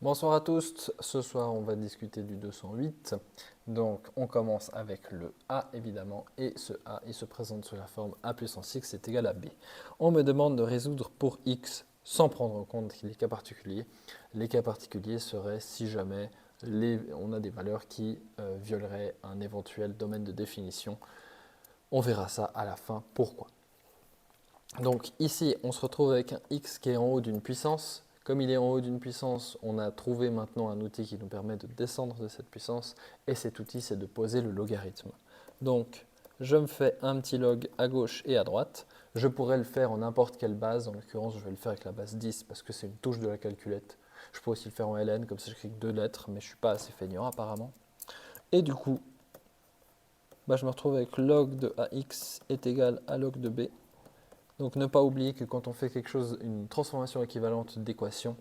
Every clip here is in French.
Bonsoir à tous, ce soir on va discuter du 208. Donc on commence avec le a évidemment, et ce a il se présente sous la forme a puissance x est égal à b. On me demande de résoudre pour x sans prendre en compte les cas particuliers. Les cas particuliers seraient si jamais on a des valeurs qui violeraient un éventuel domaine de définition. On verra ça à la fin, pourquoi. Donc ici, on se retrouve avec un x qui est en haut d'une puissance. Comme il est en haut d'une puissance, on a trouvé maintenant un outil qui nous permet de descendre de cette puissance. Et cet outil, c'est de poser le logarithme. Donc, je me fais un petit log à gauche et à droite. Je pourrais le faire en n'importe quelle base. En l'occurrence, je vais le faire avec la base 10 parce que c'est une touche de la calculette. Je peux aussi le faire en ln, comme ça j'écris que 2 lettres, mais je ne suis pas assez feignant apparemment. Et du coup, je me retrouve avec log de ax est égal à log de b. Donc ne pas oublier que quand on fait quelque chose, une transformation équivalente d'équation,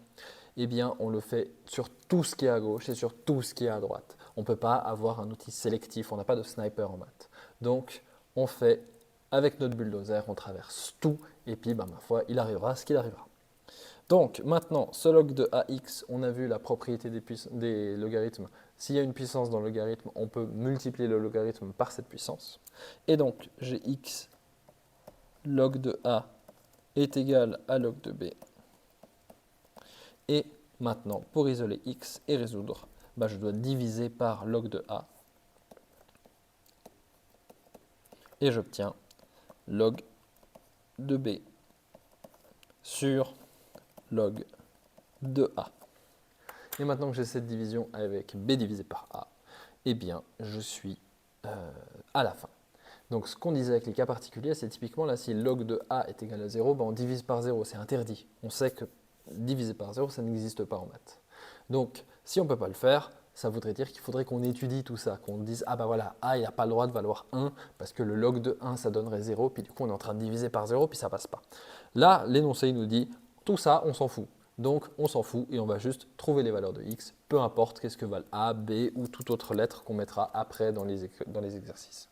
eh bien on le fait sur tout ce qui est à gauche et sur tout ce qui est à droite. On ne peut pas avoir un outil sélectif, on n'a pas de sniper en maths. Donc on fait avec notre bulldozer, on traverse tout et puis ma foi, il arrivera ce qu'il arrivera. Donc maintenant, ce log de ax, on a vu la propriété des logarithmes. S'il y a une puissance dans le logarithme, on peut multiplier le logarithme par cette puissance. Et donc j'ai x log de a est égal à log de b. Et maintenant, pour isoler x et résoudre, je dois diviser par log de a. Et j'obtiens log de b sur log de a. Et maintenant que j'ai cette division avec b divisé par a, eh bien, je suis à la fin. Donc ce qu'on disait avec les cas particuliers, c'est typiquement là, si log de a est égal à 0, on divise par 0, c'est interdit. On sait que diviser par 0, ça n'existe pas en maths. Donc si on ne peut pas le faire, ça voudrait dire qu'il faudrait qu'on étudie tout ça, qu'on dise, ah voilà, a il n'a pas le droit de valoir 1, parce que le log de 1, ça donnerait 0, puis du coup on est en train de diviser par 0, puis ça passe pas. Là, l'énoncé il nous dit, tout ça, on s'en fout. Donc on s'en fout et on va juste trouver les valeurs de x, peu importe qu'est-ce que valent a, b ou toute autre lettre qu'on mettra après dans les exercices.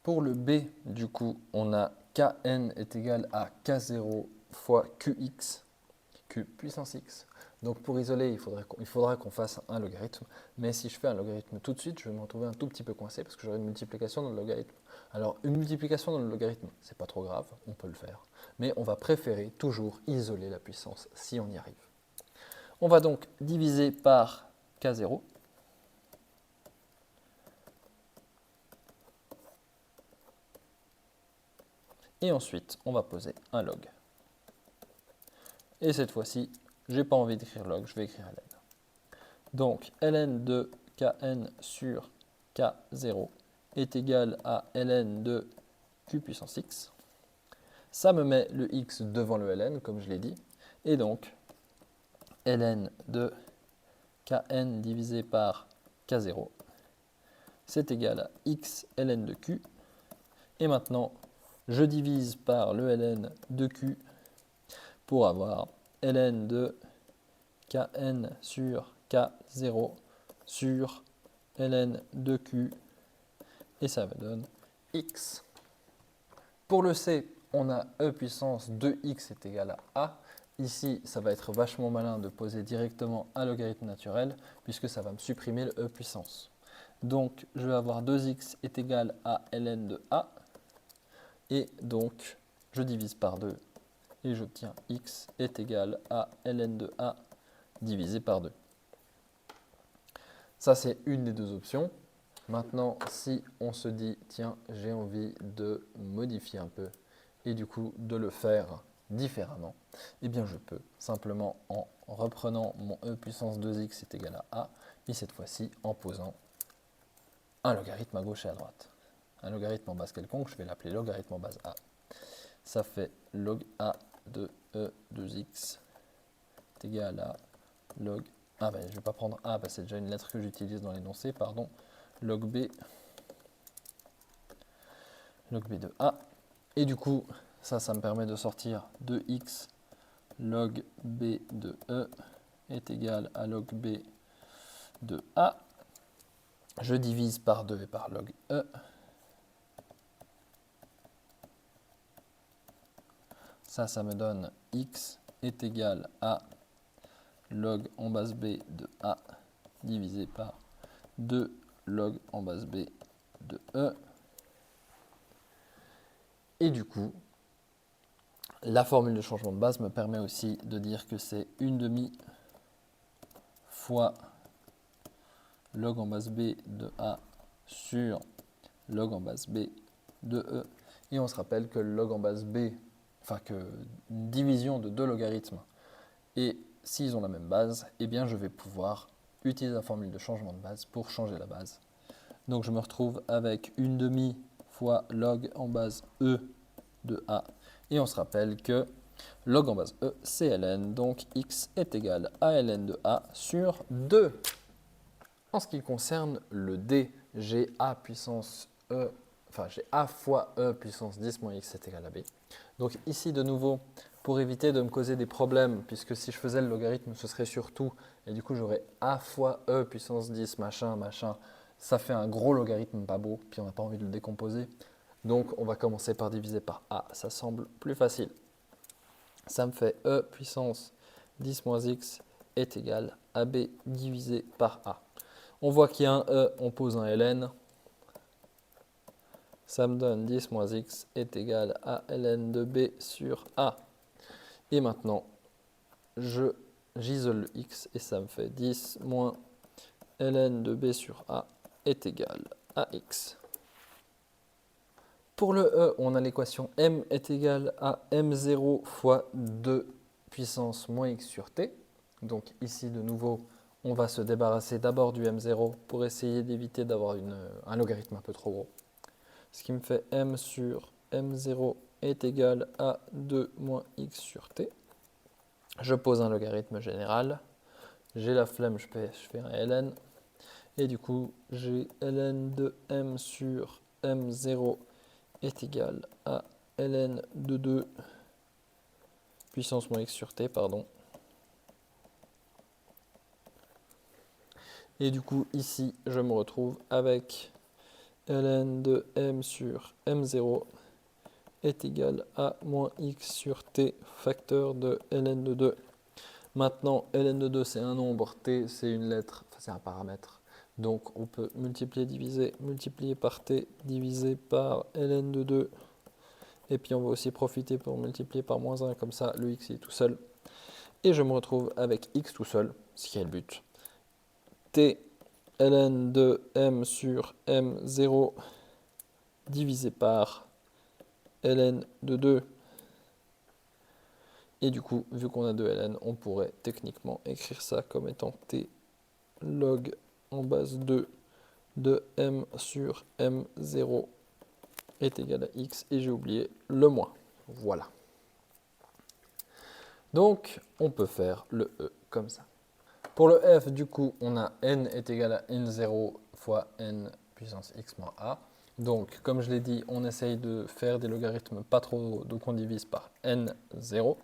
Pour le b, du coup, on a kn est égal à k0 fois qx, q puissance x. Donc pour isoler, il faudra qu'on fasse un logarithme. Mais si je fais un logarithme tout de suite, je vais me retrouver un tout petit peu coincé parce que j'aurai une multiplication dans le logarithme. Alors une multiplication dans le logarithme, c'est pas trop grave, on peut le faire. Mais on va préférer toujours isoler la puissance si on y arrive. On va donc diviser par k0. Et ensuite, on va poser un log. Et cette fois-ci, je n'ai pas envie d'écrire log, je vais écrire ln. Donc, ln de kn sur k0 est égal à ln de q puissance x. Ça me met le x devant le ln, comme je l'ai dit. Et donc, ln de kn divisé par k0, c'est égal à x ln de q. Et maintenant, je divise par le ln de q pour avoir ln de kn sur k0 sur ln de q, et ça me donne x. Pour le c, on a e puissance 2x est égal à a. Ici, ça va être vachement malin de poser directement un logarithme naturel, puisque ça va me supprimer le e puissance. Donc, je vais avoir 2x est égal à ln de a, et donc, je divise par 2, et j'obtiens x est égal à ln de a divisé par 2. Ça, c'est une des deux options. Maintenant, si on se dit, tiens, j'ai envie de modifier un peu et du coup de le faire différemment, eh bien je peux simplement en reprenant mon e puissance 2x est égal à a, et cette fois-ci en posant un logarithme à gauche et à droite. Un logarithme en base quelconque, je vais l'appeler logarithme en base a. Ça fait log a de e 2x est égal à log... Ah ben je ne vais pas prendre a, c'est déjà une lettre que j'utilise dans l'énoncé, pardon. Log b de a. Et du coup, ça me permet de sortir 2x log b de e est égal à log b de a. Je divise par 2 et par log e. Ça me donne x est égal à log en base b de a divisé par 2 log en base b de e. Et du coup, la formule de changement de base me permet aussi de dire que c'est 1/2 fois log en base b de a sur log en base b de e. Et on se rappelle que log en base b, enfin que division de deux logarithmes, et s'ils ont la même base, eh bien je vais pouvoir utiliser la formule de changement de base pour changer la base. Donc je me retrouve avec 1/2 fois log en base e de a. Et on se rappelle que log en base e, c'est ln, donc x est égal à ln de a sur 2. En ce qui concerne le d, j'ai a puissance e, enfin j'ai a fois e puissance 10 moins x est égal à b. Donc ici de nouveau, pour éviter de me causer des problèmes, puisque si je faisais le logarithme, ce serait sur tout, et du coup j'aurais a fois e puissance 10 machin, machin, ça fait un gros logarithme pas beau, puis on n'a pas envie de le décomposer. Donc on va commencer par diviser par a, ça semble plus facile. Ça me fait e puissance 10 moins x est égal à b divisé par a. On voit qu'il y a un e, on pose un ln. Ça me donne 10 moins x est égal à ln de b sur a. Et maintenant, j'isole le x et ça me fait 10 moins ln de b sur a est égal à x. Pour le e, on a l'équation m est égal à m0 fois 2 puissance moins x sur t. Donc ici, de nouveau, on va se débarrasser d'abord du m0 pour essayer d'éviter d'avoir un logarithme un peu trop gros. Ce qui me fait m sur m0 est égal à 2 moins x sur t. Je pose un logarithme général. J'ai la flemme, je fais un ln. Et du coup, j'ai ln de m sur m0 est égal à ln de 2 puissance moins x sur t, pardon. Et du coup, ici, je me retrouve avec ln de m sur m0 est égal à moins x sur t facteur de ln de 2. Maintenant, ln de 2, c'est un nombre, t, c'est une lettre, enfin, c'est un paramètre. Donc, on peut multiplier par t, diviser par ln de 2. Et puis, on va aussi profiter pour multiplier par moins 1, comme ça, le x est tout seul. Et je me retrouve avec x tout seul, ce qui est le but. T ln de m sur m0 divisé par ln de 2. Et du coup, vu qu'on a 2 ln, on pourrait techniquement écrire ça comme étant t log en base 2 de m sur m0 est égal à x. Et j'ai oublié le moins. Voilà. Donc, on peut faire le e comme ça. Pour le f, du coup, on a n est égal à n0 fois n puissance x moins a. Donc, comme je l'ai dit, on essaye de faire des logarithmes pas trop, donc on divise par n0.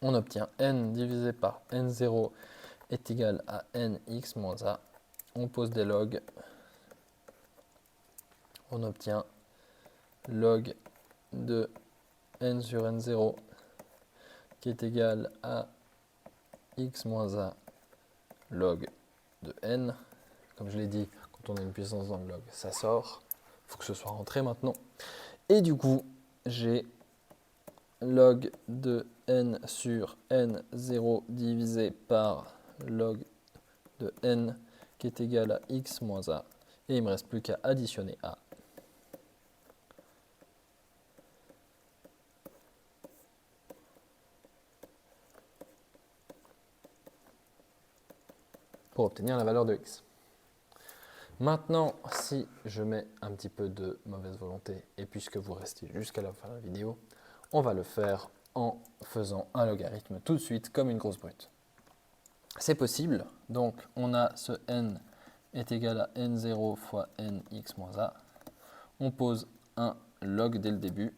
On obtient n divisé par n0 est égal à nx moins a. On pose des logs. On obtient log de n sur n0 qui est égal à x moins a log de n. Comme je l'ai dit, quand on a une puissance dans le log, ça sort. Il faut que ce soit rentré maintenant. Et du coup, j'ai log de n sur n0 divisé par log de n qui est égal à x moins a. Et il ne me reste plus qu'à additionner a. Pour obtenir la valeur de x. Maintenant, si je mets un petit peu de mauvaise volonté, et puisque vous restez jusqu'à la fin de la vidéo, on va le faire en faisant un logarithme tout de suite comme une grosse brute. C'est possible, donc on a ce n est égal à n0 fois nx moins a. On pose un log dès le début.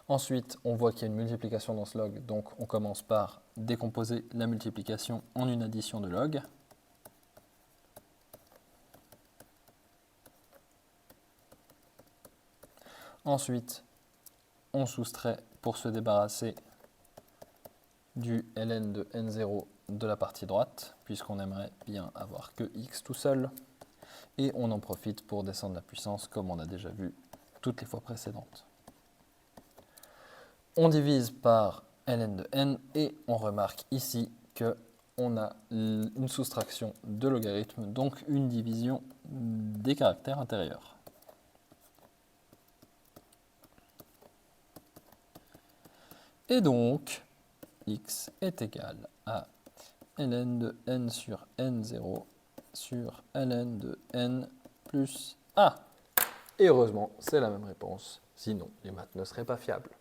Ensuite, on voit qu'il y a une multiplication dans ce log, donc on commence par décomposer la multiplication en une addition de log. Ensuite, on soustrait pour se débarrasser du ln de n0 de la partie droite, puisqu'on aimerait bien avoir que x tout seul. Et on en profite pour descendre la puissance, comme on a déjà vu toutes les fois précédentes. On divise par ln de n et on remarque ici qu'on a une soustraction de logarithme, donc une division des caractères intérieurs. Et donc, x est égal à ln de n sur n0 sur ln de n plus a. Et heureusement, c'est la même réponse, sinon les maths ne seraient pas fiables.